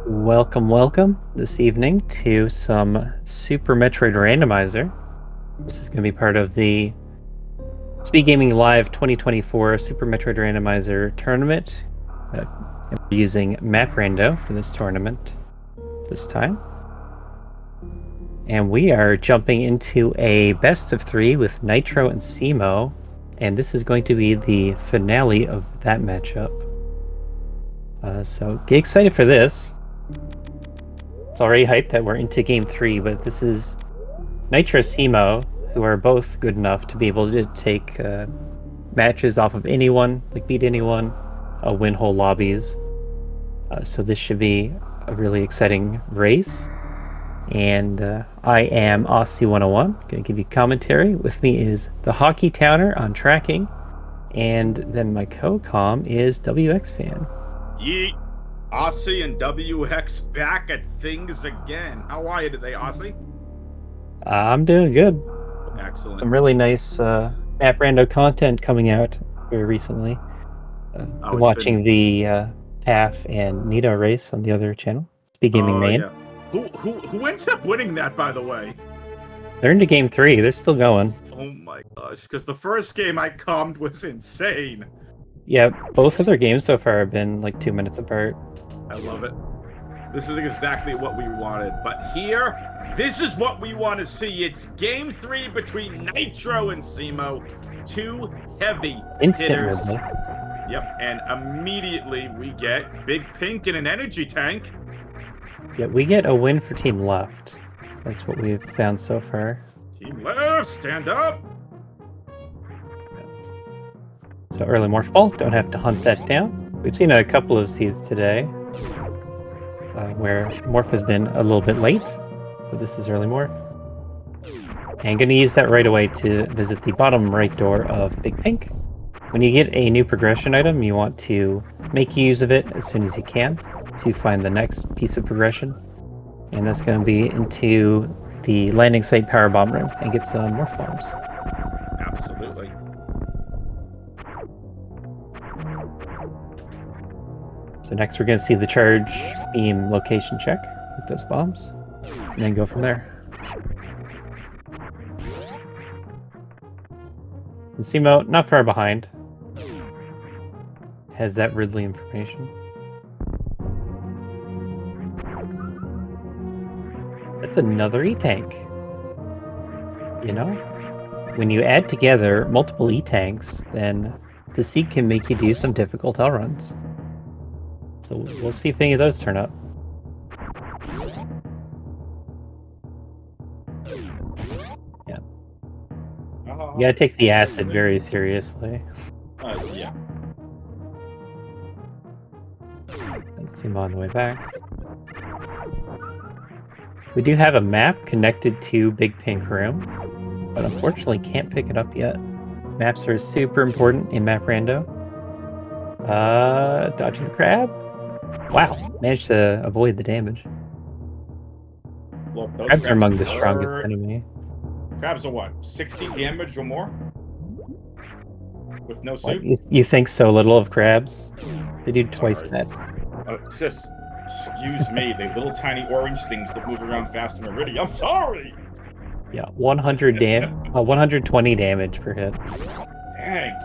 Welcome this evening to some Super Metroid Randomizer. This is going to be part of the Speedgaming Live 2024 Super Metroid Randomizer tournament. We're using Map Rando for this tournament this time. And we are jumping into a best of 3 with Nitro and Cemo, and this is going to be the finale of that matchup. So get excited for this. It's already hyped that we're into game 3, but this is Nitro Cemo, who are both good enough to be able to take matches off of anyone, like beat anyone, win whole lobbies. So this should be a really exciting race. And I am Aussie101, going to give you commentary. With me is the Hockey Towner on tracking, and then my co-com is WX Fan. Yeet. Aussie and WX back at things again. How are you today, Aussie? I'm doing good. Excellent. Some really nice Map Rando content coming out very recently. Been watching the PAF and Nitro race on the other channel, Speedgaming Main. Yeah. Who ends up winning that, by the way? They're into game 3. They're still going. Oh my gosh, because the first game I commed was insane. Yeah, both of their games so far have been like 2 minutes apart. I love it. This is exactly what we wanted. But here, this is what we want to see. It's game 3 between Nitro and Cemo. Two heavy hitters. Yep, and immediately we get Big Pink in an energy tank. Yeah, we get a win for Team Left. That's what we've found so far. Team Left, stand up! So early Morph Ball, don't have to hunt that down. We've seen a couple of seeds today where Morph has been a little bit late, but this is early Morph. And going to use that right away to visit the bottom right door of Big Pink. When you get a new progression item, you want to make use of it as soon as you can to find the next piece of progression. And that's going to be into the landing site power bomb room and get some Morph Bombs. Absolutely. So next we're going to see the charge beam location check with those bombs, and then go from there. And Cemo, not far behind, has that Ridley information. That's another E-Tank. You know? When you add together multiple E-Tanks, then the seed can make you do some difficult L runs. So we'll see if any of those turn up. Yeah. You gotta take the acid very seriously. Yeah. Let's see him on the way back. We do have a map connected to Big Pink Room, but unfortunately can't pick it up yet. Maps are super important in Map Rando. Dodging the crab. Wow, managed to avoid the damage. Look, those crabs are among the hurt. strongest enemy. Crabs are what, 60 damage or more? With no suit? You think so little of crabs? They do twice that. Just excuse me, the little tiny orange things that move around fast and are ready. I'm sorry! Yeah, 120 damage per hit. Dang.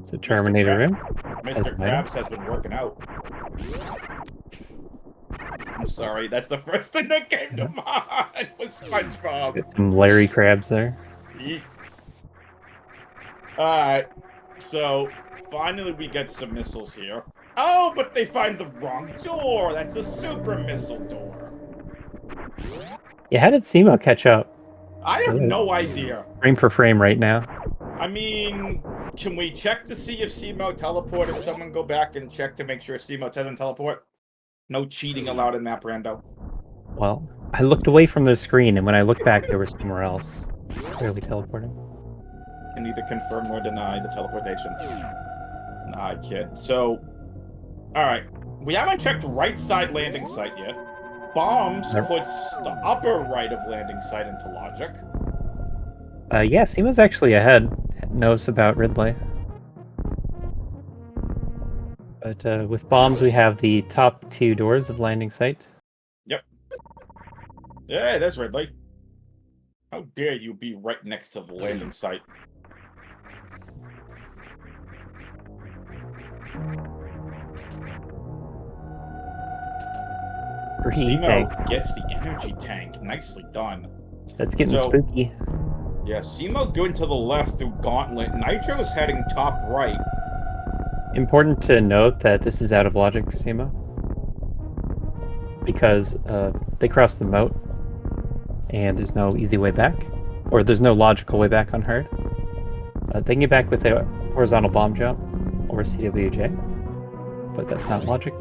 So Terminator in. Mr. Krabs has been working out. I'm sorry, that's the first thing that came to mind was SpongeBob. Get some Larry Krabs there. Alright, so finally we get some missiles here. Oh, but they find the wrong door. That's a super missile door. Yeah, how did Cemo catch up? I have no idea. Frame for frame right now. I mean, can we check to see if Cemo teleported? Someone go back and check to make sure Cemo doesn't teleport. No cheating allowed in Map Rando. Well, I looked away from the screen, and when I looked back, there was somewhere else. Clearly teleporting. Can neither confirm nor deny the teleportation. Nah, kid. So, alright. We haven't checked right side landing site yet. Bombs puts the upper right of landing site into logic. Yeah, Cemo's actually ahead. Knows about Ridley. But with bombs, we have the top 2 doors of landing site. Yep. Yeah, that's red light. How dare you be right next to the landing site? Green cemo tank. gets the energy tank. Nicely done. That's getting So- spooky. Yeah, cemo going to the left through Gauntlet. Nitro's heading top right. Important to note that this is out of logic for cemo. Because they crossed the moat, and there's no easy way back. Or there's no logical way back on hard. They can get back with a horizontal bomb jump, or CWJ. But that's not logic.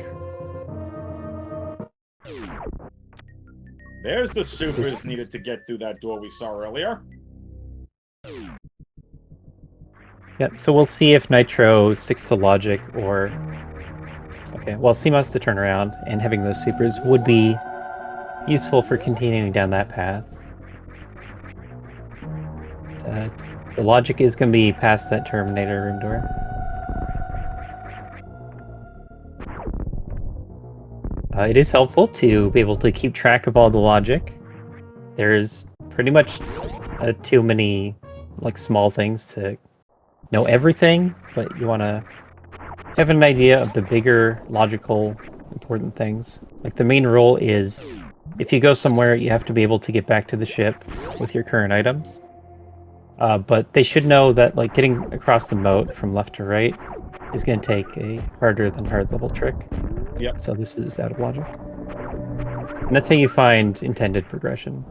There's the supers needed to get through that door we saw earlier. Yep, so we'll see if Nitro sticks to logic or... Okay, well, cemo has to turn around, and having those supers would be useful for continuing down that path. The logic is going to be past that Terminator room door. It is helpful to be able to keep track of all the logic. There's pretty much too many small things to know everything, but you want to have an idea of the bigger logical important things. Like the main rule is if you go somewhere, you have to be able to get back to the ship with your current items. But they should know that getting across the moat from left to right is going to take a harder than hard level trick. Yep. So this is out of logic. And that's how you find intended progression.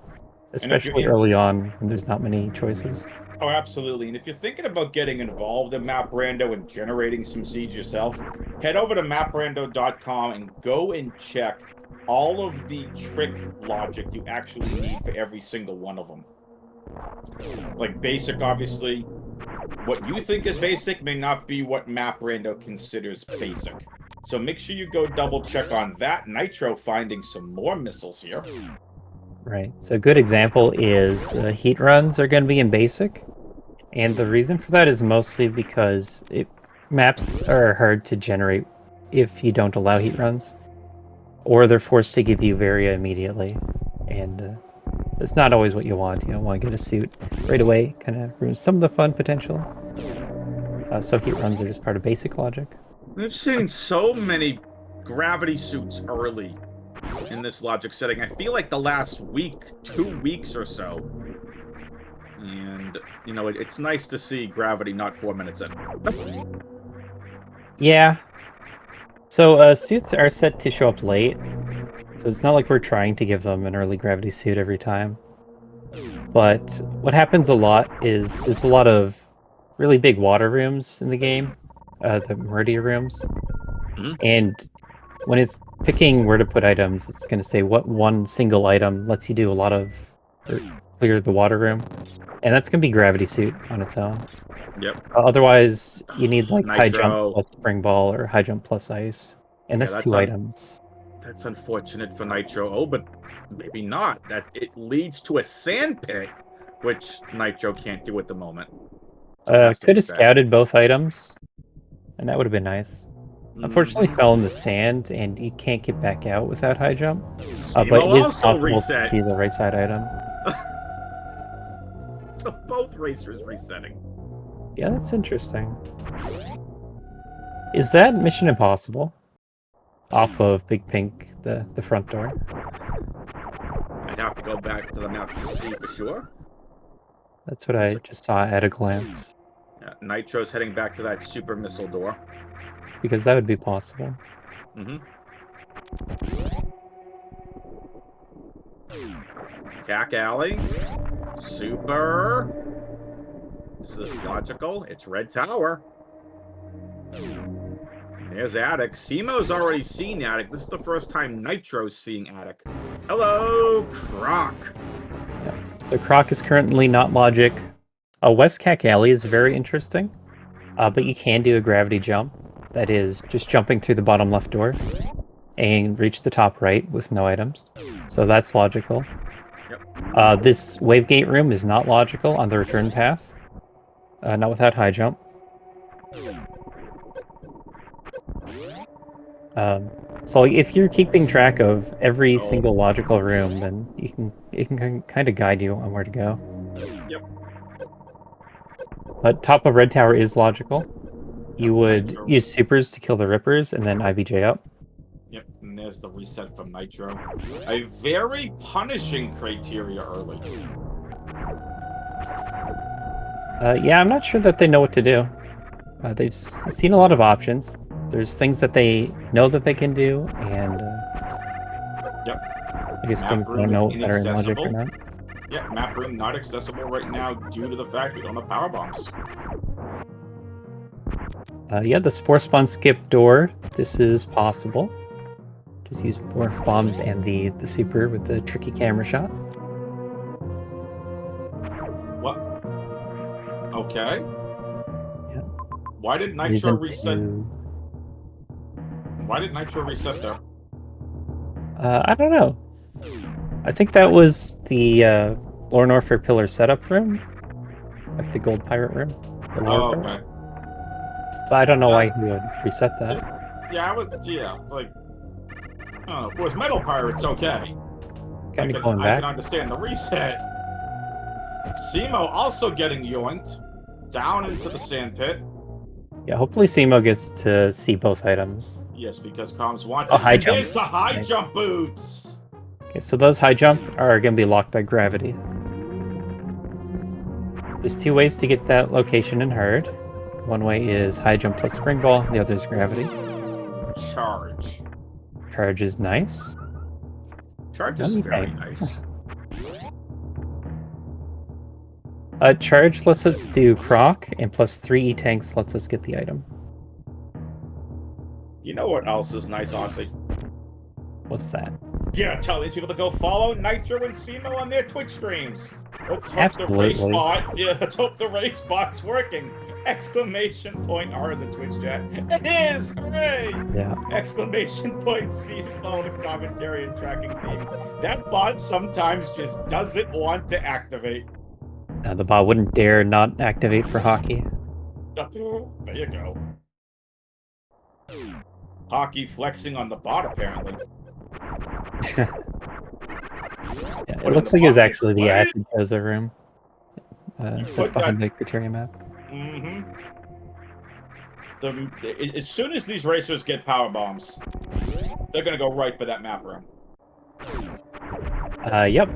Especially early on when there's not many choices. Oh, absolutely. And if you're thinking about getting involved in Map Rando and generating some seeds yourself, head over to maprando.com and go and check all of the trick logic you actually need for every single one of them. Like basic, obviously. What you think is basic may not be what Map Rando considers basic. So make sure you go double check on that. Nitro finding some more missiles here. Right. So a good example is heat runs are going to be in basic. And the reason for that is mostly because maps are hard to generate if you don't allow heat runs. Or they're forced to give you Varia immediately. And that's not always what you want. You don't want to get a suit right away. Kind of ruins some of the fun potential. So heat runs are just part of basic logic. We've seen so many gravity suits early in this logic setting. I feel like the last week, 2 weeks or so. And, it's nice to see gravity not 4 minutes in. Yeah. So suits are set to show up late. So it's not like we're trying to give them an early gravity suit every time. But what happens a lot is there's a lot of really big water rooms in the game. The Meridia rooms. Mm-hmm. And when it's picking where to put items, it's going to say what one single item lets you do a lot of... clear the water room. And that's going to be gravity suit on its own. Yep. Otherwise, you need high Nitro. jump plus spring ball or high jump plus ice. And that's 2 items. That's unfortunate for Nitro. Oh, but maybe not. That it leads to a sand pit, which Nitro can't do at the moment. Could have scouted both items, and that would have been nice. Unfortunately, fell in the sand, and you can't get back out without high jump. But it is possible to see the right side item. So both racers resetting. Yeah, that's interesting. Is that Mission Impossible? Off of Big Pink, the front door? I'd have to go back to the map to see for sure. That's what I just saw at a glance. Yeah, Nitro's heading back to that super missile door. Because that would be possible. Mm-hmm. Cack Alley. Super. Is this logical? It's Red Tower. There's Attic. Cemo's already seen Attic. This is the first time Nitro's seeing Attic. Hello, Croc. Yeah. So Croc is currently not logic. West Cack Alley is very interesting. But you can do a gravity jump. That is just jumping through the bottom left door and reach the top right with no items. So that's logical. Yep. This wave gate room is not logical on the return path. Not without high jump. So like, if you're keeping track of every Oh. single logical room, then it can kind of guide you on where to go. Yep. But top of red tower is logical. You would Nitro. use supers to kill the rippers and then IBJ up. Yep, and there's the reset from Nitro. A very punishing criteria early. Yeah, I'm not sure that they know what to do. They've seen a lot of options. There's things that they know that they can do, and Yep. I guess Map things they room don't know is that are in logic or inaccessible. not. Yeah, map room not accessible right now due to the fact we don't have power bombs. Yeah, the spore spawn skip door. This is possible. Just use morph bombs and the super with the tricky camera shot. What? Okay. Yeah. Why did Nitro reset? Why did Nitro reset there? I don't know. I think that was the Lore Norfair Pillar setup room, like the gold pirate room. The lore okay. But I don't know why he would reset that. Yeah, like, I don't know. If it was Metal Pirates, okay. Kind of going back. I can understand the reset. Cemo also getting yoinked down into the sand pit. Yeah, hopefully Cemo gets to see both items. Yes, because Comms wants it. High jump. There's the high jump boots! Okay, so those high jump are going to be locked by gravity. There's two ways to get to that location in Herd. One way is high jump plus spring ball, the other is gravity. Charge. Charge is nice. Charge is very nice. Charge lets us do Croc, and plus 3 E-Tanks lets us get the item. You know what else is nice, Aussie? What's that? Yeah, tell these people to go follow Nitro and Cemo on their Twitch streams. Let's hope the race bot. Yeah, let's hope the race bot's working. Exclamation point R in the Twitch chat. It is! Hooray! Yeah. Exclamation point C to phone commentary and tracking team. That bot sometimes just doesn't want to activate. The bot wouldn't dare not activate for hockey. There you go. Hockey flexing on the bot, apparently. Yeah, it looks like it was actually the acid Koza room. That's behind the criteria map. Mm-hmm. As soon as these racers get power bombs, they're gonna go right for that map room. Yep.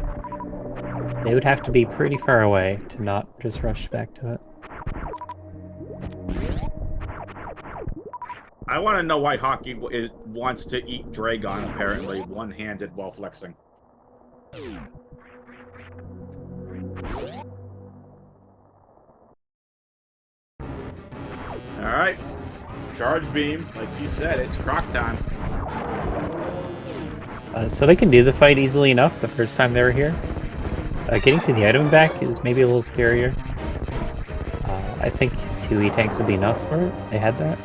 They would have to be pretty far away to not just rush back to it. I want to know why Hockey wants to eat Dragon, apparently, one-handed while flexing. Alright. Charge beam. Like you said, it's croc time. So they can do the fight easily enough the first time they were here. Getting to the item back is maybe a little scarier. I think 2 E-Tanks would be enough for it. They had that.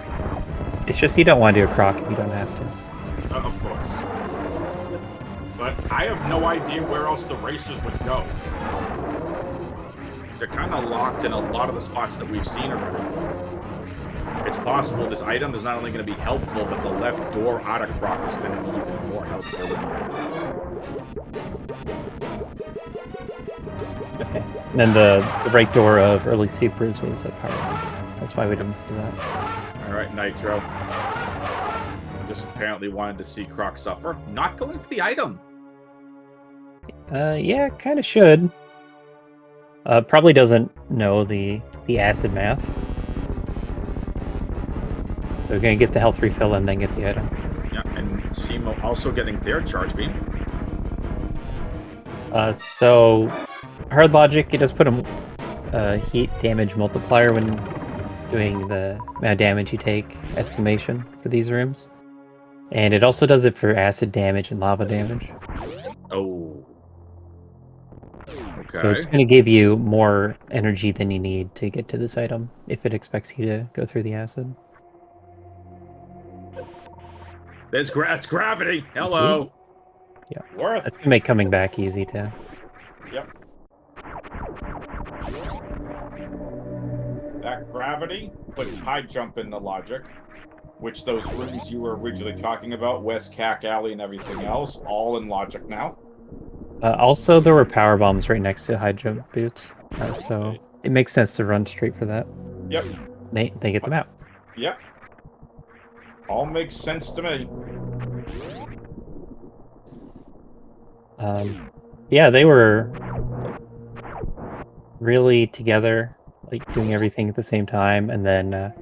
It's just you don't want to do a croc if you don't have to. Of course. But I have no idea where else the racers would go. They're kind of locked in a lot of the spots that we've seen already. It's possible this item is not only going to be helpful, but the left door out of croc is going to be even more helpful than Okay. And then the right door of early supers was a power. That's why we didn't see that. Alright, Nitro. Just apparently wanted to see Croc suffer. Not going for the item. Yeah, kind of should. Probably doesn't know the acid math. So we're gonna get the health refill and then get the item. Yeah, and Cemo also getting their charge beam. So hard logic, it does put a heat damage multiplier when doing the amount of damage you take estimation for these rooms. And it also does it for acid damage and lava damage. Oh. Okay. So it's going to give you more energy than you need to get to this item if it expects you to go through the acid. That's gravity. Hello. Yeah. Worth. That's going to make coming back easy too. Yep. That gravity puts high jump in the logic. which those rooms you were originally talking about, West Cack Alley and everything else, all in logic now. Also, there were power bombs right next to high jump boots, so Okay. it makes sense to run straight for that. Yep. They get them out. Yep. All makes sense to me. Yeah, they were really together, like doing everything at the same time, and then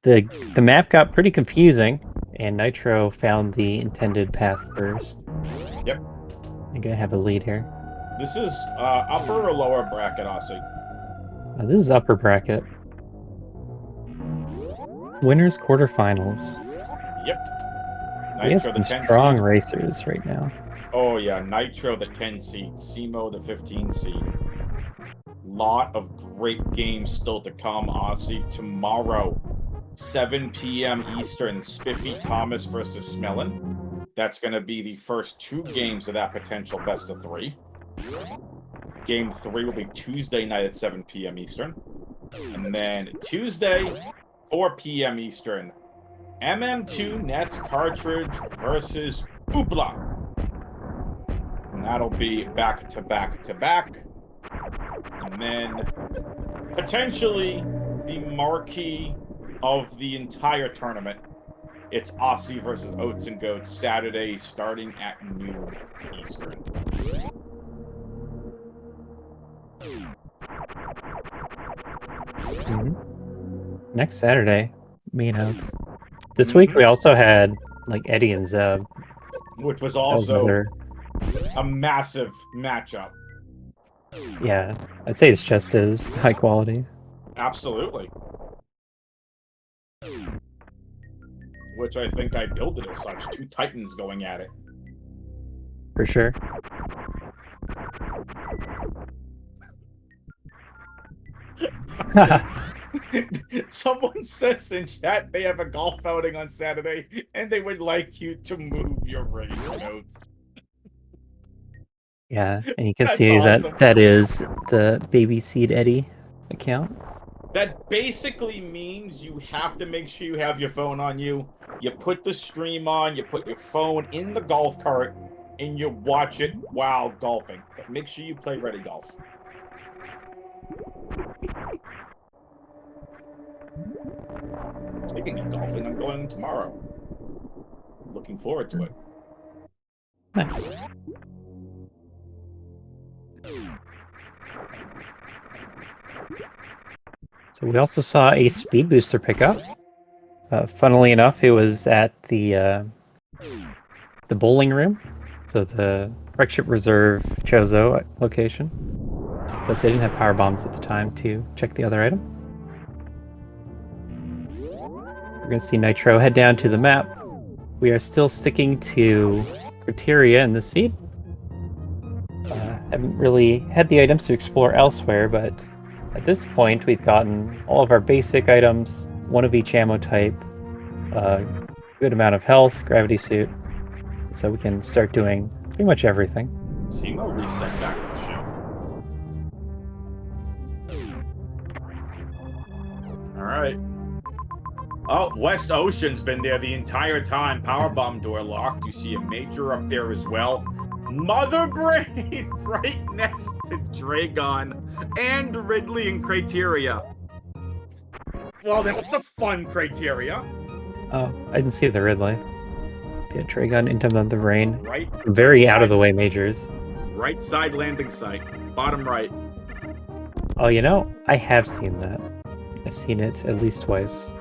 the map got pretty confusing, and Nitro found the intended path first. Yep. I think I have a lead here. This is upper or lower bracket, Aussie? This is upper bracket. Winners quarterfinals. Yep. We have Nitro, some the 10 strong seed. racers right now. Oh yeah, Nitro, the 10 seed, cemo, the 15 seed. Lot of great games still to come, Aussie. Tomorrow, 7 p.m. Eastern, Spiffy Thomas versus Smellin. That's going to be the first 2 games of that potential best of 3. Game 3 will be Tuesday night at 7 p.m. Eastern. And then Tuesday, 4 p.m. Eastern, MM2 NES cartridge versus Oopla. And that'll be back to back to back. And then potentially the marquee of the entire tournament. It's Aussie versus Oats and Goats Saturday starting at noon Eastern. Next Saturday, me and Oats. This week we also had like Eddie and Zeb, which was also another... a massive matchup. Yeah, I'd say it's just as high quality. Absolutely. Which I think I built it as such. 2 titans going at it. For sure. Someone says in chat they have a golf outing on Saturday and they would like you to move your race notes. Yeah, and you can That's see awesome. that is the Baby Seed Eddie account. That basically means you have to make sure you have your phone on you. You put the stream on, you put your phone in the golf cart, and you watch it while golfing. But make sure you play Ready Golf. Speaking of golfing, I'm going tomorrow. Looking forward to it. Nice. So we also saw a speed booster pickup. Funnily enough, it was at the bowling room, so the Wreckship Reserve Chozo location. But they didn't have power bombs at the time to check the other item. We're going to see Nitro head down to the map. We are still sticking to criteria in this seed. Haven't really had the items to explore elsewhere, but at this point we've gotten all of our basic items, one of each ammo type, good amount of health, gravity suit, so we can start doing pretty much everything. Cemo reset back to the show. Alright. Oh, West Ocean's been there the entire time. Powerbomb door locked. You see a Major up there as well. Mother Brain right next to Dragon and Ridley in criteria. Well, that's a fun criteria. Oh, I didn't see the Ridley. Yeah, Dragon into the rain. Right. Very out of the way majors. Right side landing site. Bottom right. Oh, you know, I have seen that. I've seen it at least twice.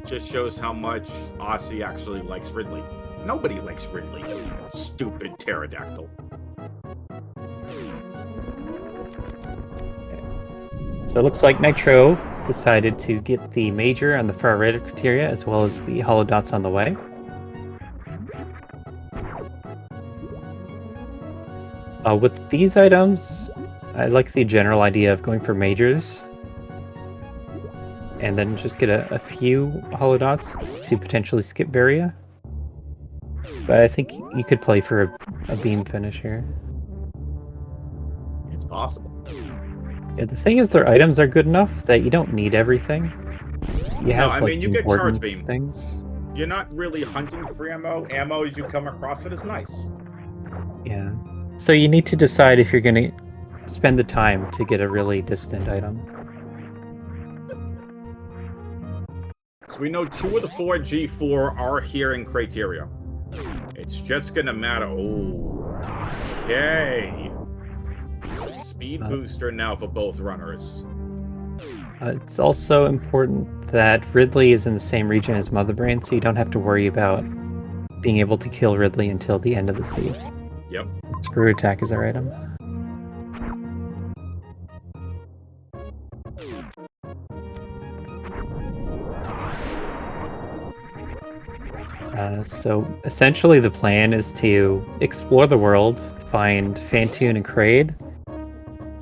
Just shows how much Aussie actually likes Ridley. Nobody likes Ridley. Stupid pterodactyl. So it looks like Nitro has decided to get the major on the far right of criteria, as well as the hollow dots on the way. With these items, I like the general idea of going for majors, and then just get a few hollow dots to potentially skip Varia. But I think you could play for a beam finish here. It's possible. Yeah, the thing is, their items are good enough that you don't need everything. You have, I like, mean, you get important charge beam. things. You're not really hunting for ammo. Ammo, as you come across it, is nice. Yeah. So you need to decide if you're gonna spend the time to get a really distant item. So we know 2 of the 4 G4 are here in criteria. It's just gonna matter. Oh, okay. Speed booster now for both runners. It's also important that Ridley is in the same region as Mother Brain, so you don't have to worry about being able to kill Ridley until the end of the seed. Yep. Screw attack is our item. So essentially the plan is to explore the world, find Fantoon and Kraid,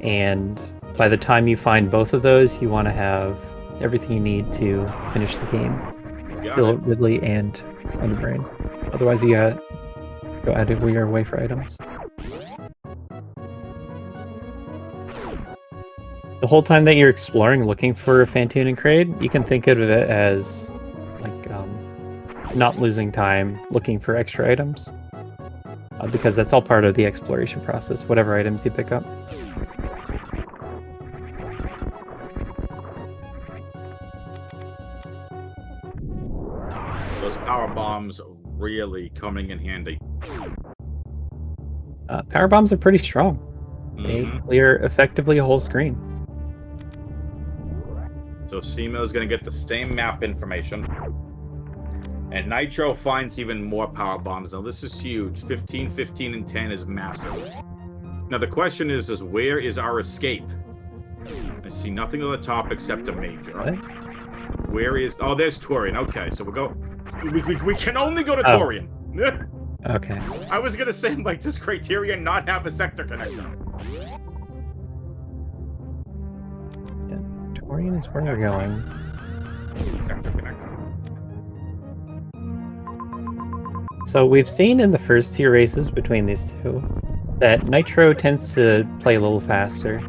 and by the time you find both of those, you want to have everything you need to finish the game. Kill Ridley and Underbrain. Otherwise, you gotta go out of your way for items. The whole time that you're exploring, looking for Fantoon and Kraid, you can think of it as like not losing time looking for extra items, because that's all part of the exploration process. Whatever items you pick up. Those power bombs really coming in handy. Power bombs are pretty strong. They clear effectively a whole screen. So Cemo's going to get the same map information. And Nitro finds even more power bombs. Now this is huge. 15, 15, and 10 is massive. Now the question is where is our escape? I see nothing on the top except a major. What? Where is... Oh, there's Torian. Okay, so we can only go to Torian. Okay. I was going to say, like, does Criterion not have a sector connector? Yeah, Torian is where we're going. Sector connector. So we've seen in the first 2 races between these two that Nitro tends to play a little faster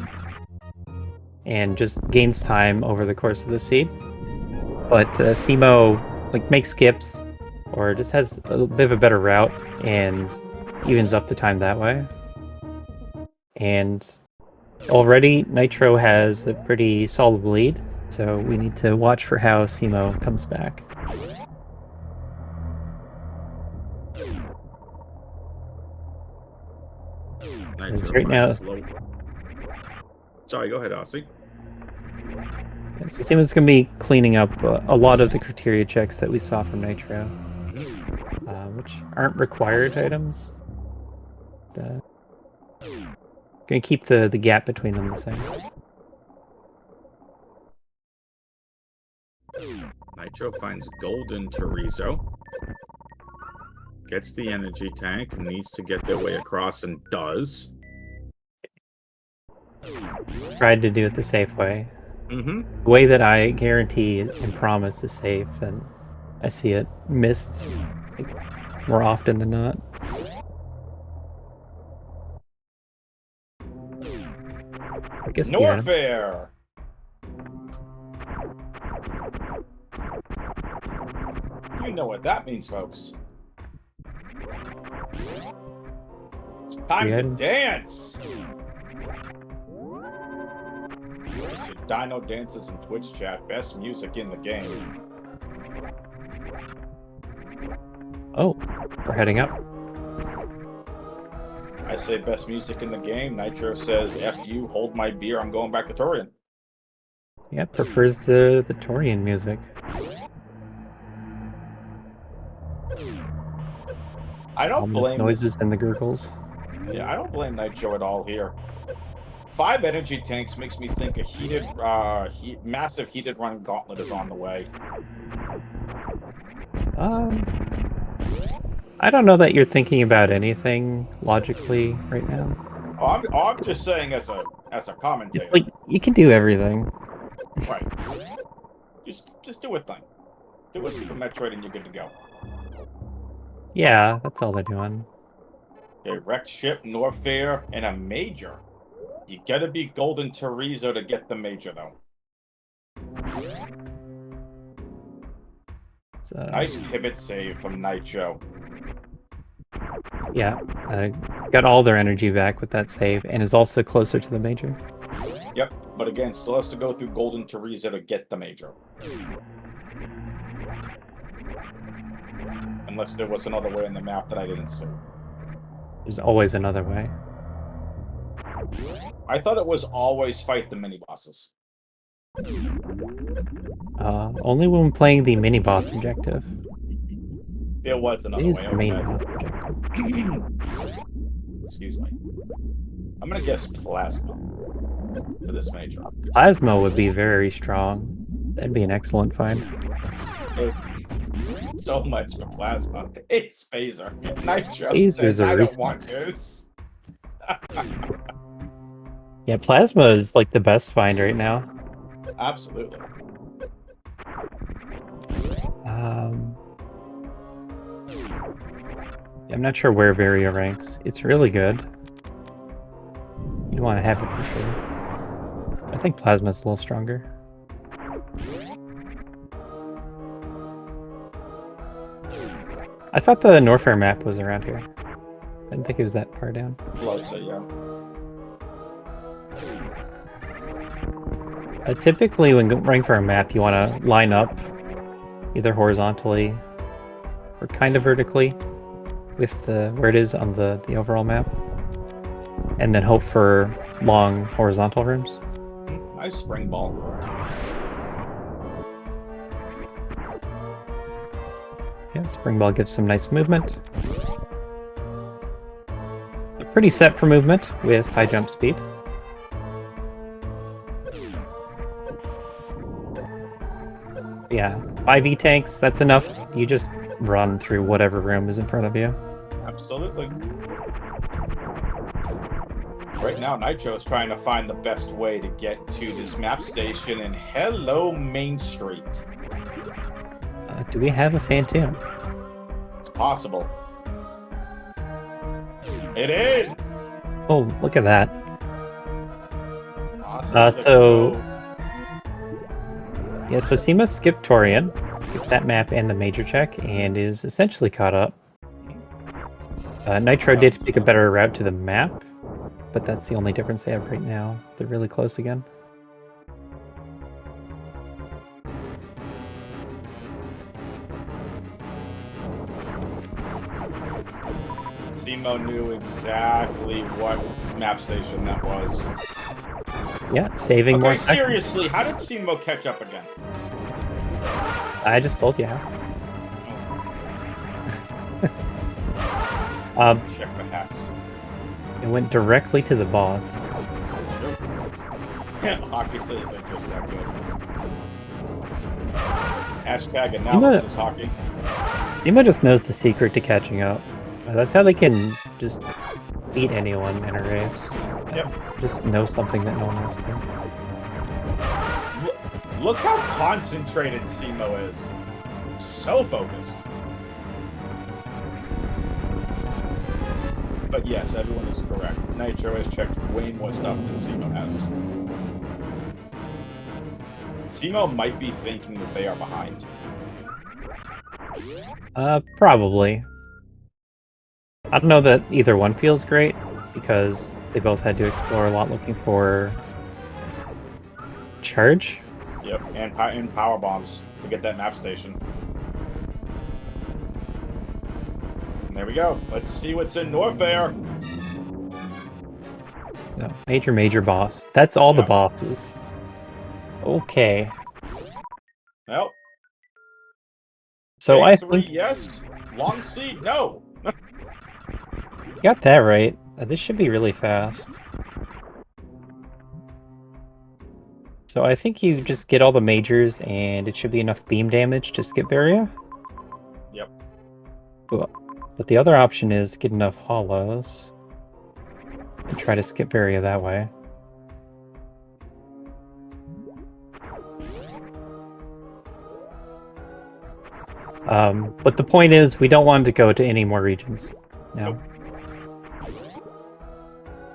and just gains time over the course of the seed. But cemo like makes skips or just has a bit of a better route and evens up the time that way. And already Nitro has a pretty solid lead, so we need to watch for how cemo comes back. Right now, sorry, go ahead, Aussie. So cemo's going to be cleaning up a lot of the criteria checks that we saw from Nitro, which aren't required items. Going to keep the gap between them the same. Nitro finds Golden Chorizo. Gets the energy tank, needs to get their way across, and does. Tried to do it the safe way. The way that I guarantee and promise is safe, and I see it missed more often than not. I guess Norfair! You know what that means, folks. It's time to dance! Dino dances in Twitch chat. Best music in the game. Oh, we're heading up. I say best music in the game. Nitro says, F you, hold my beer, I'm going back to Torian. Yeah, prefers the Torian music. I don't blame noises and the gurgles. Yeah, I don't blame Nitro at all here. 5 energy tanks makes me think a heated, massive heated run gauntlet is on the way. I don't know that you're thinking about anything logically right now. Oh, I'm just saying as a commentator. It's like you can do everything. Right. Just do a thing. Do a Super Metroid and you're good to go. Yeah, that's all they're doing. Okay, wrecked ship, Norfair, and a major. You gotta be Golden Chorizo to get the major, though. Nice pivot save from Nitro. Yeah, got all their energy back with that save, and is also closer to the major. Yep, but again, still has to go through Golden Chorizo to get the major. Unless there was another way in the map that I didn't see. There's always another way. I thought it was always fight the mini-bosses. Only when playing the mini-boss objective. There was another It is way. the main Okay. boss objective. Excuse me. I'm gonna guess Plasma for this major. Plasma would be very strong. That'd be an excellent find. So much for Plasma. It's Phaser. Nitro Phaser's says, a I don't recent. want this. Yeah, Plasma is like the best find right now. Absolutely. I'm not sure where Varia ranks. It's really good. You'd want to have it for sure. I think Plasma's a little stronger. I thought the Norfair map was around here. I didn't think it was that far down. Close it, yeah. Typically, when running for a map, you want to line up either horizontally or kind of vertically with where it is on the overall map, and then hope for long horizontal rooms. Nice spring ball. Yeah, spring ball gives some nice movement. They're pretty set for movement with high jump speed. Yeah, 5e tanks, that's enough. You just run through whatever room is in front of you. Absolutely. Right now, Nitro's trying to find the best way to get to this map station in Hello Main Street. Do we have a Phantom? It's possible. It is! Oh, look at that. Awesome. So Seema skipped Torian, skipped that map and the major check, and is essentially caught up. Nitro did pick a better route to the map, but that's the only difference they have right now. They're really close again. Cemo knew exactly what map station that was. Yeah, saving more Okay, seconds. seriously, how did Cemo catch up again? I just told you how. Check the hacks. It went directly to the boss. Hockey says they're just that good. Hashtag analysis hockey. Seema just knows the secret to catching up. That's how they can just beat anyone in a race. Yep. Just know something that no one else knows. Look how concentrated Cemo is. So focused. But yes, everyone is correct. Nitro has checked way more stuff than Cemo has. Cemo might be thinking that they are behind. Probably. I don't know that either one feels great, because they both had to explore a lot looking for charge. Yep, and power bombs to get that map station. And there we go. Let's see what's in Norfair. So, major boss. That's all the bosses. Okay. Well. So I think yes. Long seed, no. you got that right. This should be really fast. So I think you just get all the majors, and it should be enough beam damage to skip Varia. Yep. But the other option is get enough hollows and try to skip Varia that way. But the point is, we don't want to go to any more regions now.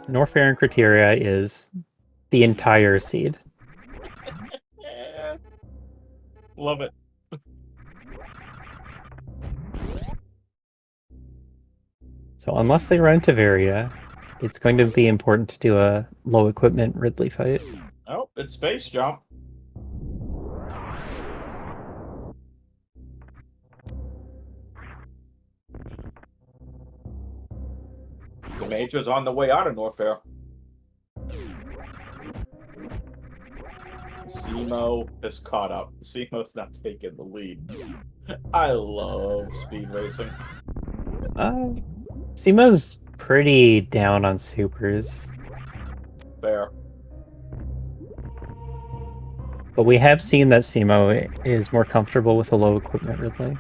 Norfair and Criteria is the entire seed. Love it. So unless they run into Varia, it's going to be important to do a low equipment Ridley fight. Oh, it's space jump. The Major's on the way out of Norfair. Cemo has caught up. Cemo's not taking the lead. I love speed racing. Cemo's pretty down on supers. Fair. But we have seen that Cemo is more comfortable with a low equipment Ridley.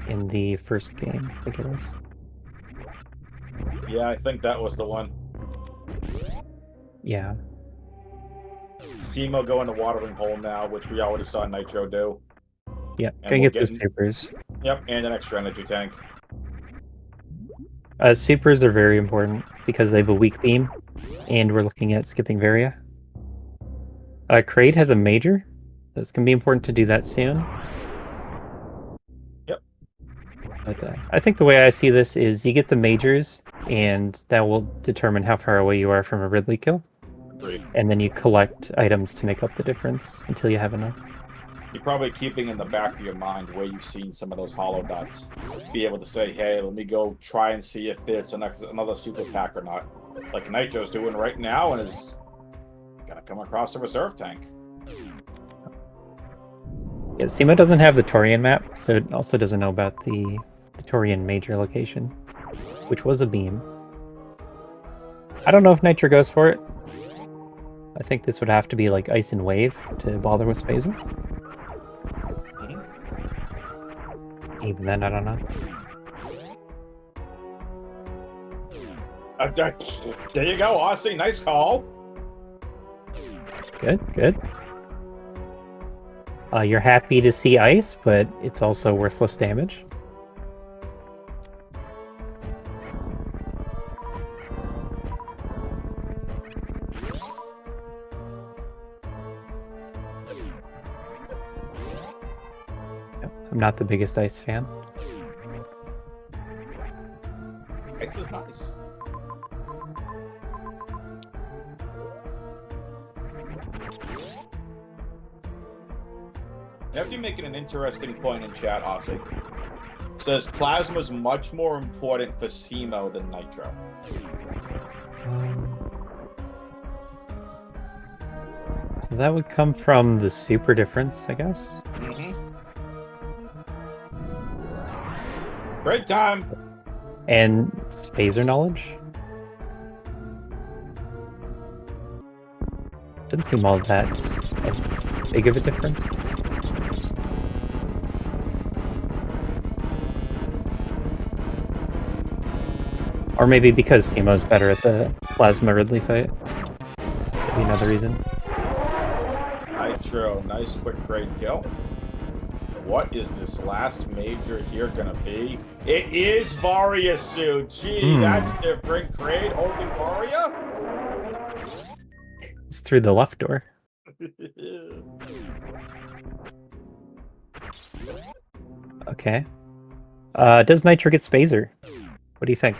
In the first game, I think it was. Yeah, I think that was the one. Yeah. Cemo going to watering hole now, which we already saw Nitro do. Yep, And gotta we'll get those get- supers. Yep, and an extra energy tank. Supers are very important because they have a weak beam, and we're looking at skipping Varia. Kraid has a major, so it's going to be important to do that soon. Yep. But I think the way I see this is you get the majors, and that will determine how far away you are from a Ridley kill. Agreed. And then you collect items to make up the difference until you have enough. You're probably keeping in the back of your mind where you've seen some of those hollow dots. Be able to say, hey, let me go try and see if there's another super pack or not. Like Nitro's doing right now and is gonna come across a reserve tank. Yeah, Cemo doesn't have the Torian map, so it also doesn't know about the Torian major location, which was a beam. I don't know if Nitro goes for it. I think this would have to be like Ice and Wave to bother with Spazer. Even then, I don't know. There you go, Aussie. Nice call. Good, good. You're happy to see ice, but it's also worthless damage. I'm not the biggest ice fan. Ice is nice. Neptune making an interesting point in chat, Aussie. Says Plasma's much more important for Cemo than Nitro. So that would come from the super difference, I guess. Great time. And Spazer knowledge. Doesn't seem all that big of a difference. Or maybe because Cemo's better at the Plasma Ridley fight. Could be another reason. Nitro, nice quick great kill. What is this last major here gonna be? It is Varia suit. Gee, that's different. Kraid holding Varia? It's through the left door. Okay. Does Nitro get Spazer? What do you think?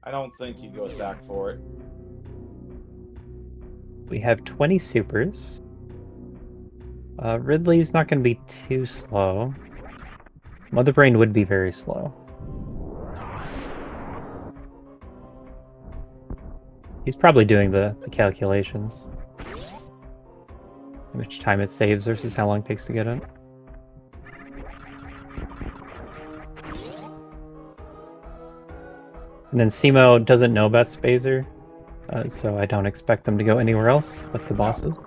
I don't think he goes back for it. We have 20 supers. Ridley's not going to be too slow. Mother Brain would be very slow. He's probably doing the calculations. How much time it saves versus how long it takes to get it. And then Cemo doesn't know about Spazer, so I don't expect them to go anywhere else but the bosses.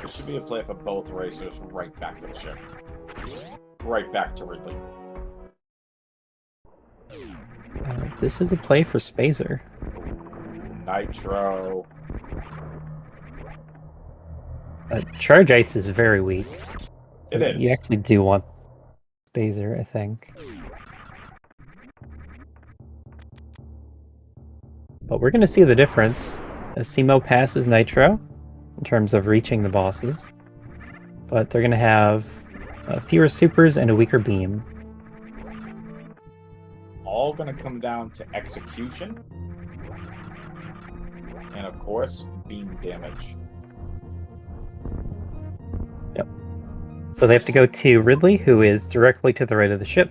This should be a play for both racers right back to the ship. Right back to Ridley. This is a play for Spazer. Nitro. Charge Ice is very weak. It is. You actually do want Spazer, I think. But we're going to see the difference. Cemo passes Nitro in terms of reaching the bosses. But they're going to have fewer supers and a weaker beam. All going to come down to execution. And of course, beam damage. Yep. So they have to go to Ridley, who is directly to the right of the ship.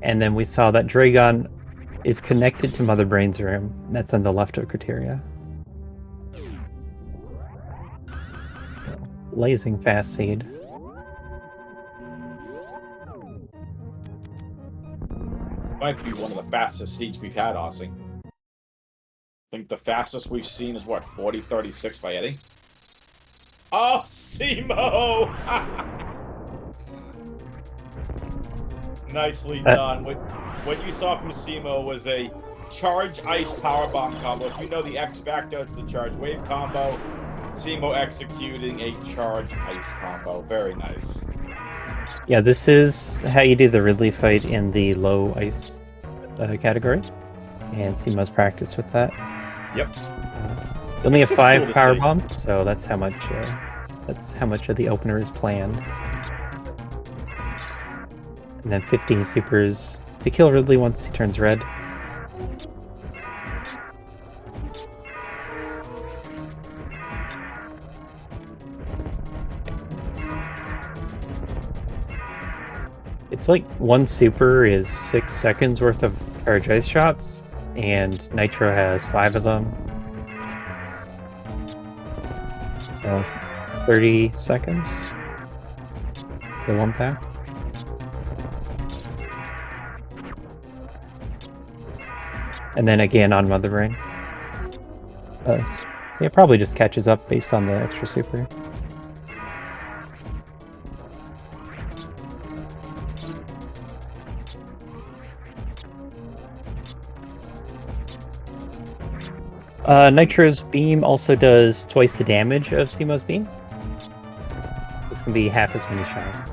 And then we saw that Dragon is connected to Mother Brain's room. That's on the left of Criteria. Blazing fast seed. Might be one of the fastest seeds we've had, Aussie. I think the fastest we've seen is what, 40-36 by Eddie? Oh, cemo! Nicely done. What you saw from cemo was a charge ice power bomb combo. If you know the X Factor, it's the charge wave combo. cemo executing a charge ice combo. Very nice. Yeah, this is how you do the Ridley fight in the low ice category. And cemo's practiced with that. Yep. They only have It's just 5 cool to power see. bombs, so that's how much of the opener is planned. And then 15 supers to kill Ridley once he turns red. It's like 1 super is 6 seconds worth of charge ice shots, and Nitro has 5 of them. So 30 seconds. The 1 pack. And then again on Mother Brain. It probably just catches up based on the extra super. Nitro's beam also does twice the damage of cemo's beam. This can be half as many shots.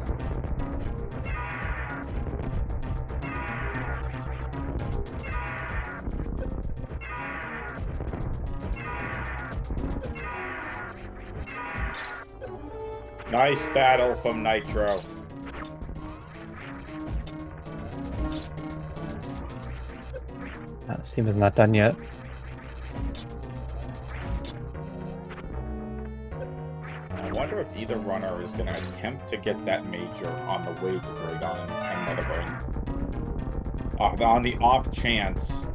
Nice battle from Nitro. Cemo's not done yet. I wonder if either runner is going to attempt to get that major on the way to Dragon and Mother Brain. On the off chance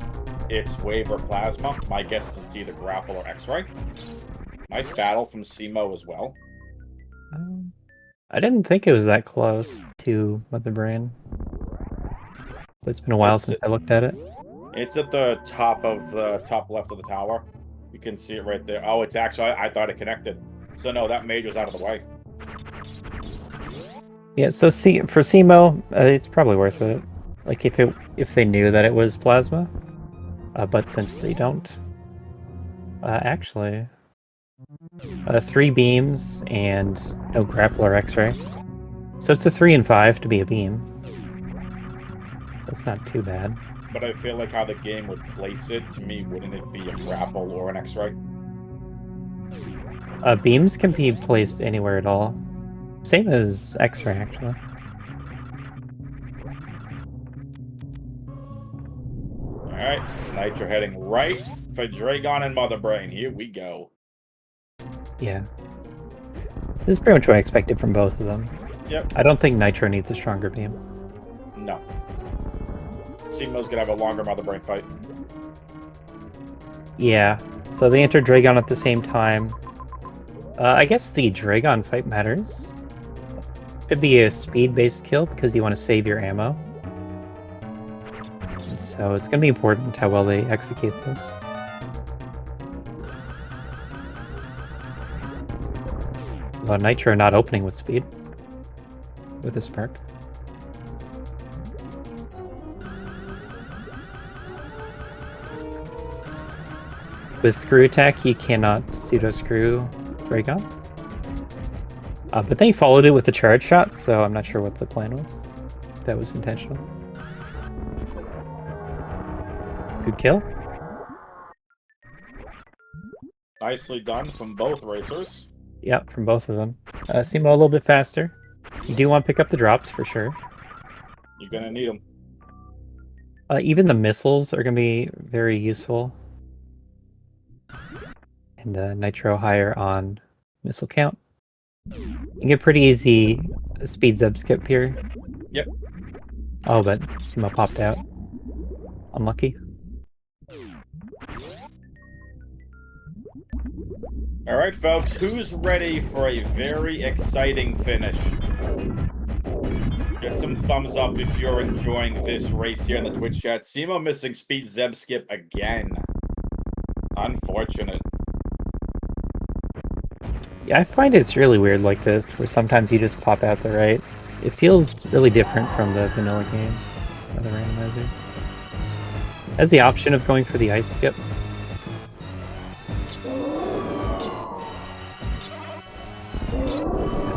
it's wave or plasma, my guess is it's either grapple or X-ray. Nice battle from cemo as well. I didn't think it was that close to Mother Brain. But it's been a while since I looked at it. It's at the top left of the tower. You can see it right there. Oh, it's actually, I thought it connected. So no, that major's out of the way. Yeah, so for cemo, it's probably worth it. Like if they knew that it was plasma, but since they don't, actually, 3 beams and no grapple or X-ray, so it's a 3 and 5 to be a beam. That's not too bad. But I feel like how the game would place it, to me, wouldn't it be a grapple or an X-ray? Beams can be placed anywhere at all. Same as X-ray, actually. Alright, Nitro heading right for Dragon and Mother Brain. Here we go. Yeah. This is pretty much what I expected from both of them. Yep. I don't think Nitro needs a stronger beam. No. cemo's gonna have a longer Mother Brain fight. Yeah. So they enter Dragon at the same time. I guess the Dragon fight matters. Could be a speed-based kill because you want to save your ammo. So it's going to be important how well they execute this. Well, Nitro not opening with speed. With this perk. With screw attack, you cannot pseudo-screw Dragon. But they followed it with a charge shot, so I'm not sure what the plan was. If that was intentional. Good kill. Nicely done from both racers. Yep, from both of them. Cemo a little bit faster. You do want to pick up the drops for sure. You're gonna need them. Even the missiles are going to be very useful. And Nitro higher on missile count. You get pretty easy speed zeb skip here. Yep. Oh, but Cemo popped out. Unlucky. All right, folks, who's ready for a very exciting finish? Get some thumbs up if you're enjoying this race here in the Twitch chat. Cemo missing speed zeb skip again. Unfortunate. Yeah, I find it's really weird like this, where sometimes you just pop out the right. It feels really different from the vanilla game of the randomizers. It has the option of going for the ice skip.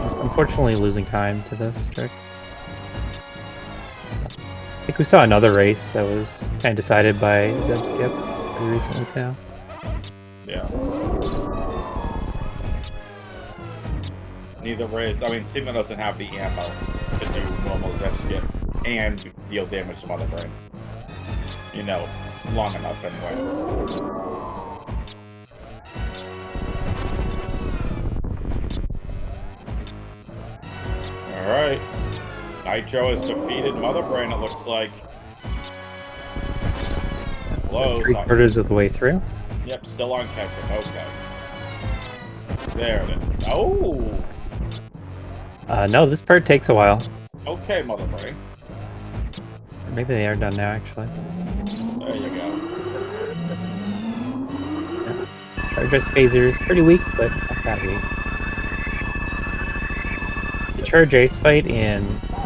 Just unfortunately losing time to this trick. I think we saw another race that was kind of decided by zeb skip pretty recently too. Yeah. Neither race. I mean, Cemo doesn't have the ammo to do normal zeb skip and deal damage to Mother Brain. You know, long enough anyway. All right. Nitro has defeated Mother Brain, it looks like. So 3/4 of the way through. Yep, still on catch-up. Okay. There it is. Oh! No, this part takes a while. Okay, Mother Brain. Maybe they are done now, actually. There you go. Yeah. Charge ice phaser is pretty weak, but not that weak. The charge ice fight in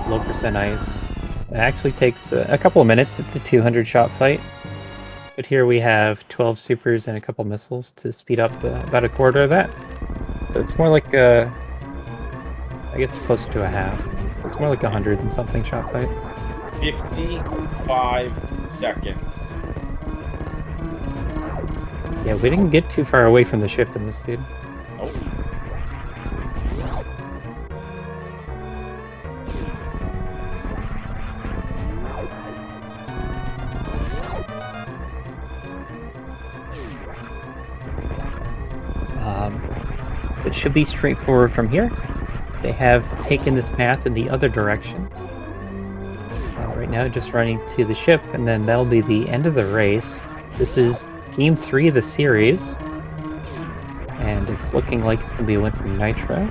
low percent ice actually takes a couple of minutes. It's a 200 shot fight. But here we have 12 supers and a couple missiles to speed up about a quarter of that. So it's more like I guess closer to a half. So it's more like 100 and something shot fight. 55 seconds. Yeah, we didn't get too far away from the ship in this dude. Nope. It should be straightforward from here. They have taken this path in the other direction. Right now, just running to the ship, and then that'll be the end of the race. This is Game 3 of the series, and it's looking like it's going to be a win for Nitro.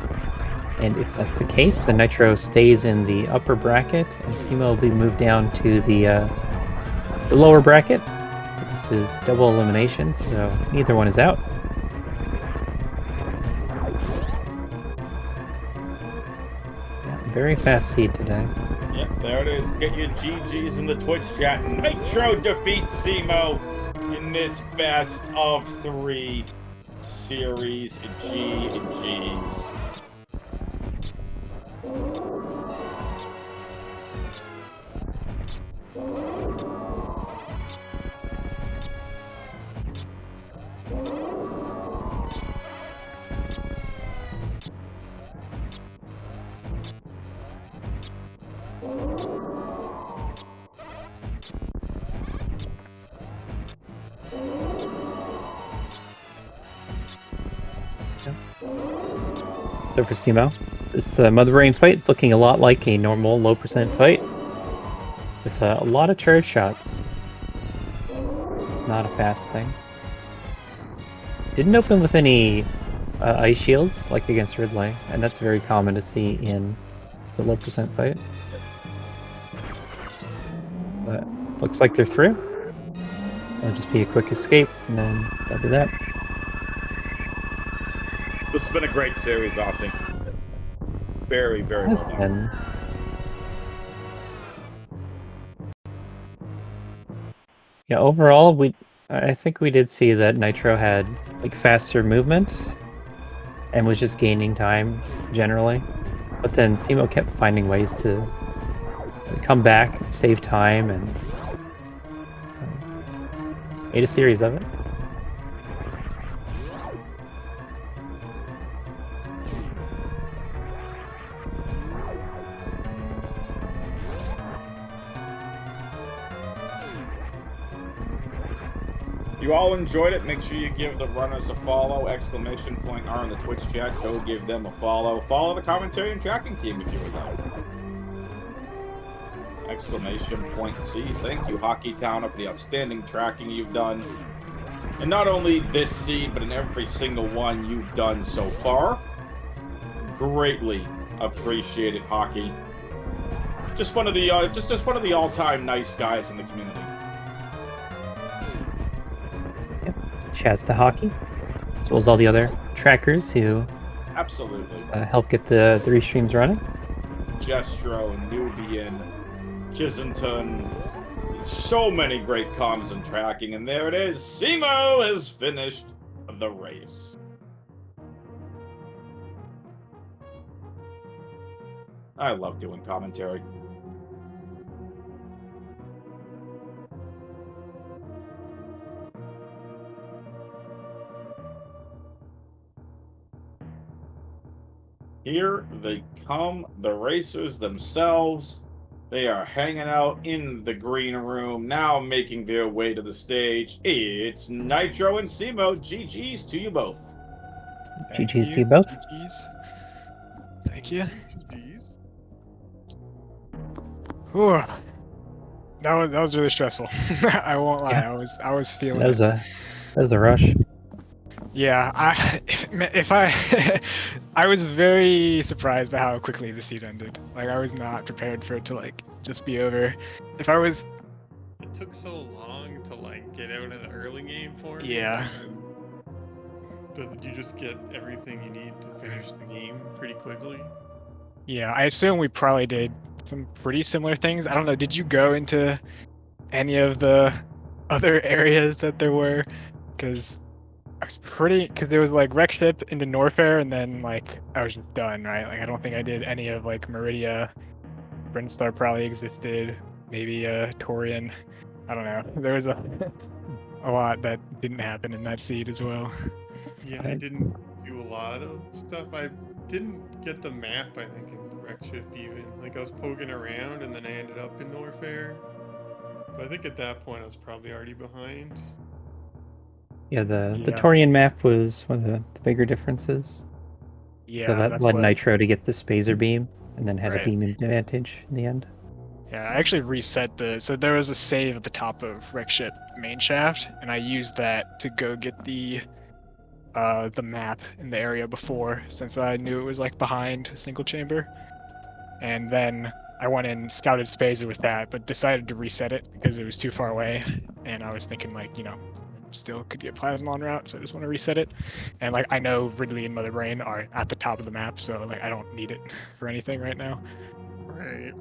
And if that's the case, the Nitro stays in the upper bracket, and Cemo will be moved down to the lower bracket. This is double elimination, so neither one is out. Very fast seed today. Yep, there it is. Get your GGs in the Twitch chat. Nitro defeats Cemo in this best of 3 series. GGs. So for Cemo, this Mother Brain fight is looking a lot like a normal low percent fight with a lot of charge shots. It's not a fast thing. Didn't open with any ice shields like against Ridley, and that's very common to see in the low percent fight. But looks like they're through. It'll just be a quick escape, and then that'll be that. This has been a great series, Aussie. Very, very well done. Yeah, overall, I think we did see that Nitro had like faster movement and was just gaining time generally. But then Cemo kept finding ways to come back, save time, and made a series of it. you all enjoyed it, make sure you give the runners a follow. !R in the Twitch chat. Go give them a follow. Follow the commentary and tracking team if you would like. !C. Thank you, Hockey Towner, for the outstanding tracking you've done. And not only this seed, but in every single one you've done so far. Greatly appreciated, Hockey. Just one of the just one of the all-time nice guys in the community. Yep. Shouts to Hockey, as well as all the other trackers who absolutely help get the restreams running. Jestro, Nubian, Kissington, so many great comms and tracking, and there it is. Cemo has finished the race. I love doing commentary. Here they come, the racers themselves. They are hanging out in the green room, now making their way to the stage. It's Nitro and cemo. GG's to you both. GG's to you both. GG's. Thank you. GG's. Whew. That was really stressful. I won't lie. Yeah. I was feeling That was a rush. Yeah, I was very surprised by how quickly the seed ended. Like, I was not prepared for it to like just be over. If I was, It took so long to like get out of the early game for me. Yeah. And did you just get everything you need to finish the game pretty quickly? yeah, I assume we probably did some pretty similar things. I don't know. Did you go into any of the other areas that there were? Because there was like wreck ship into Norfair, and then like I was just done, right? Like I don't think I did any of like Meridia. Brinstar probably existed, maybe Torian. I don't know. There was a lot that didn't happen in that seed as well. Yeah, I didn't do a lot of stuff. I didn't get the map, I think, in the wreck ship even. Like I was poking around and then I ended up in Norfair. But I think at that point I was probably already behind. Yeah, the Torian map was one of the bigger differences. Yeah, so that that's led what... Nitro to get the Spazer beam, and then had Right. a beam advantage in the end. Yeah, I actually reset so there was a save at the top of wreck ship main shaft, and I used that to go get the map in the area before, since I knew it was like behind a single chamber. And then I went and scouted Spazer with that, but decided to reset it because it was too far away, and I was thinking like, still could get plasma en route, so I just want to reset it. And like I know Ridley and Mother Brain are at the top of the map, so like I don't need it for anything right now. Right.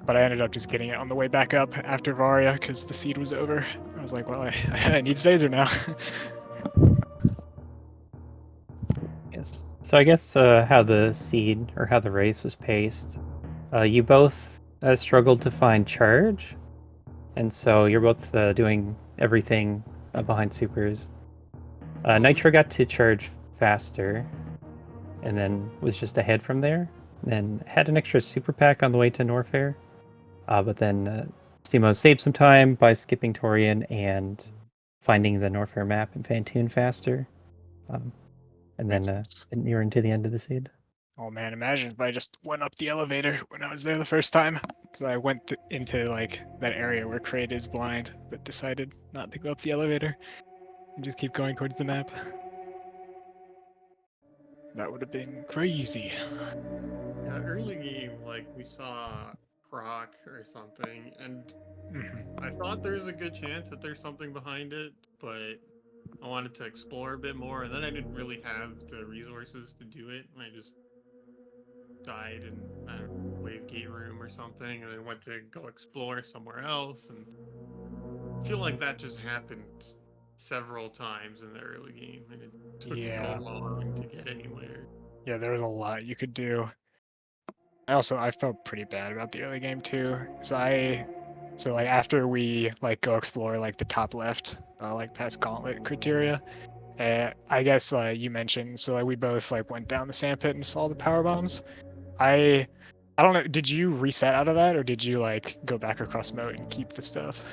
But I ended up just getting it on the way back up after Varia because the seed was over. I was like, well, I need Spazer now. Yes. So I guess how the seed or how the race was paced, you both struggled to find charge, and so you're both doing everything behind supers. Nitro got to charge faster, and then was just ahead from there. Then had an extra super pack on the way to Norfair, but then cemo saved some time by skipping Torian and finding the Norfair map in Fantoon faster. And then you're into the end of the seed. Oh man, imagine if I just went up the elevator when I was there the first time. Because I went into like that area where Kraid is blind, but decided not to go up the elevator and just keep going towards the map. That would have been crazy. Yeah, early game, like we saw Croc or something, and I thought there's a good chance that there's something behind it, but I wanted to explore a bit more, and then I didn't really have the resources to do it, and I just died in Wave Gate Room or something, and then went to go explore somewhere else, and I feel like that just happened several times in the early game, and it took so long to get anywhere. Yeah, there was a lot you could do. I felt pretty bad about the early game too. So like after we like go explore like the top left, like past gauntlet criteria, I guess you mentioned, so like we both like went down the sand pit and saw the power bombs. I don't know, did you reset out of that, or did you like go back across moat and keep the stuff?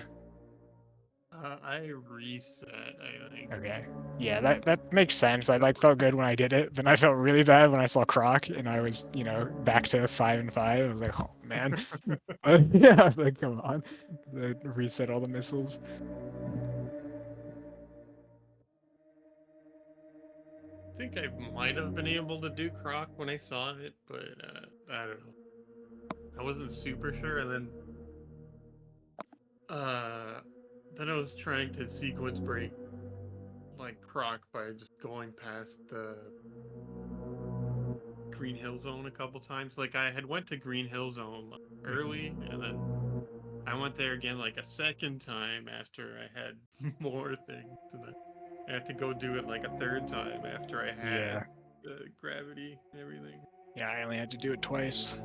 I reset, I think. Okay. Yeah, that makes sense. I like felt good when I did it, then I felt really bad when I saw Croc and I was, back to 5 and 5. I was like, oh man. Yeah, I was like, come on. Reset all the missiles. I think I might have been able to do Croc when I saw it, but I don't know. I wasn't super sure, and then I was trying to sequence break like Croc by just going past the Green Hill Zone a couple times. Like I had went to Green Hill Zone early, and then I went there again like a second time after I had more things, and then I had to go do it like a third time after I had the gravity and everything. Yeah, I only had to do it twice.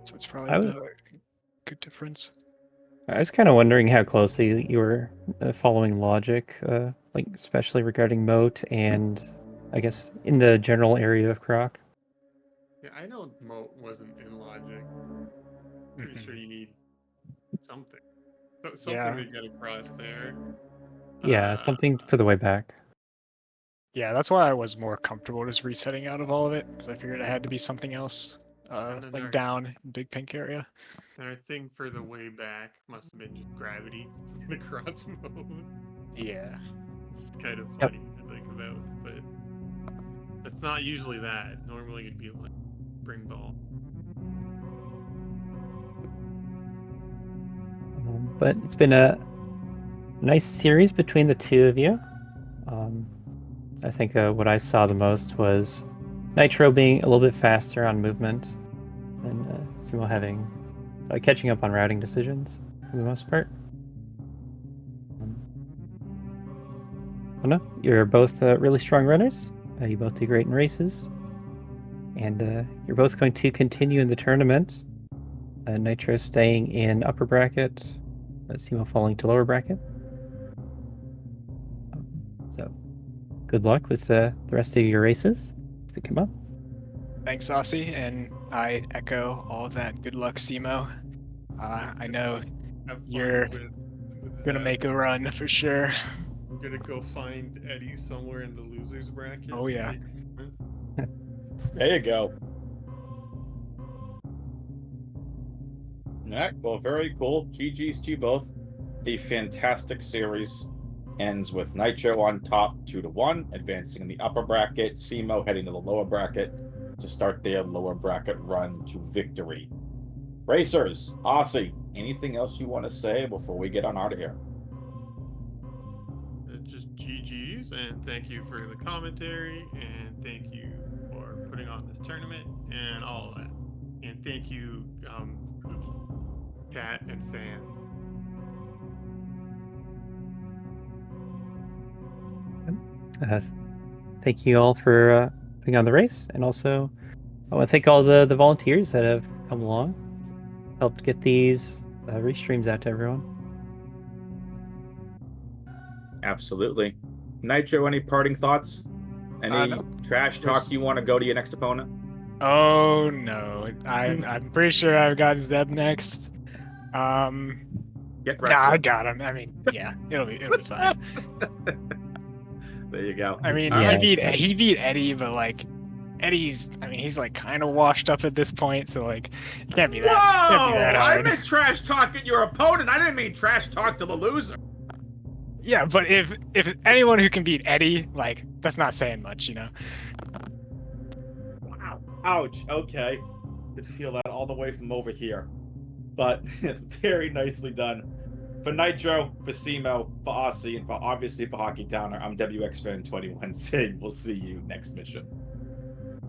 So it's probably I was, the good difference. I was kind of wondering how closely you were following logic, like especially regarding moat and I guess in the general area of Croc. Yeah, I know Moat wasn't in logic. Pretty sure you need something. Something to get across there. Yeah, something for the way back. Yeah, that's why I was more comfortable just resetting out of all of it, because I figured it had to be something else, like down in Big Pink area. And our thing for the way back must have been just gravity across Moat. Yeah. It's kind of funny to think about, but it's not usually that. Normally it'd be like spring ball. But it's been a nice series between the two of you. I think what I saw the most was Nitro being a little bit faster on movement and Cemo having catching up on routing decisions for the most part. Well, no, you're both really strong runners. You both do great in races, and you're both going to continue in the tournament. Nitro staying in upper bracket, Cemo falling to lower bracket. So, good luck with the rest of your races. If you come up. Thanks, Aussie, and I echo all of that. Good luck, Cemo. I know you're gonna make a run for sure. I'm gonna go find Eddie somewhere in the losers bracket. Oh yeah. There you go. All right, well, very cool. GG's to you both. A fantastic series. Ends with Nitro on top 2-1, advancing in the upper bracket. Cemo heading to the lower bracket to start their lower bracket run to victory. Racers, Aussie, anything else you want to say before we get on out of here? Just GG's, and thank you for the commentary, and thank you for putting on this tournament and all of that. And thank you, chat and fan. Thank you all for putting on the race, and also I want to thank all the volunteers that have come along, helped get these restreams out to everyone. Absolutely. Nitro, any parting thoughts? Any trash talk you want to go to your next opponent? Oh no, I'm pretty sure I've got Zeb next. Get Nah, I got him. I mean, yeah, it'll be fine. There you go. I mean, he beat Eddie, but like Eddie's, I mean, he's like kind of washed up at this point, so like it can't be that. Whoa! Can't be that hard. I meant trash talking your opponent. I didn't mean trash talk to the loser. Yeah, but if anyone who can beat Eddie, like that's not saying much, you know. Wow. Ouch. Okay. Could feel that all the way from over here. But very nicely done. For Nitro, for Cemo, for Aussie, and obviously for Hockey Towner, I'm WXFan21 saying we'll see you next mission.